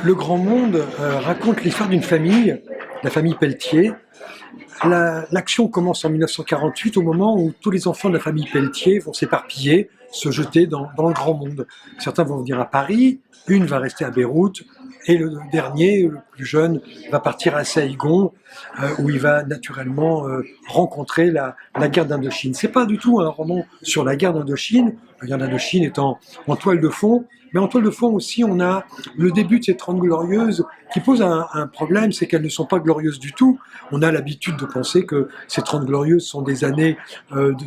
Le Grand Monde raconte l'histoire d'une famille, la famille Pelletier. L'action commence en 1948, au moment où tous les enfants de la famille Pelletier vont s'éparpiller, se jeter dans le Grand Monde. Certains vont venir à Paris, une va rester à Beyrouth, et le dernier, le plus jeune, va partir à Saïgon, où il va naturellement rencontrer la guerre d'Indochine. C'est pas du tout un roman sur la guerre d'Indochine. La guerre d'Indochine est en toile de fond, mais en toile de fond aussi, on a le début de ces 30 glorieuses qui pose un problème, c'est qu'elles ne sont pas glorieuses du tout. On a l'habitude de penser que ces 30 glorieuses sont des années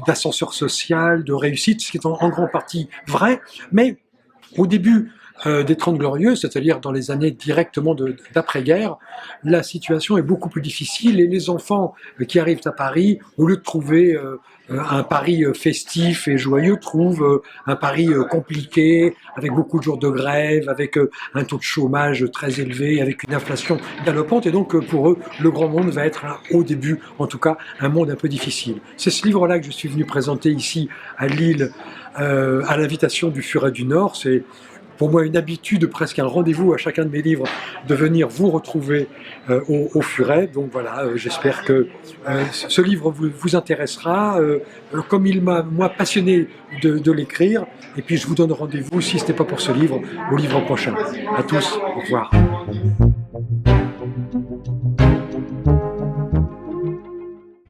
d'ascenseur social, de réussite, ce qui est en grande partie vrai, mais au début des 30 glorieuses, c'est-à-dire dans les années directement d'après-guerre, la situation est beaucoup plus difficile et les enfants qui arrivent à Paris, au lieu de trouver un Paris festif et joyeux, trouvent un Paris compliqué, avec beaucoup de jours de grève, avec un taux de chômage très élevé, avec une inflation galopante, et donc pour eux, le Grand Monde va être, au début en tout cas, un monde un peu difficile. C'est ce livre-là que je suis venu présenter ici à Lille, à l'invitation du Furet du Nord. C'est pour moi une habitude, presque un rendez-vous à chacun de mes livres, de venir vous retrouver au Furet. Donc voilà, j'espère que ce livre vous intéressera, comme il m'a, moi, passionné de l'écrire. Et puis je vous donne rendez-vous, si ce n'est pas pour ce livre, au livre prochain. À tous, au revoir.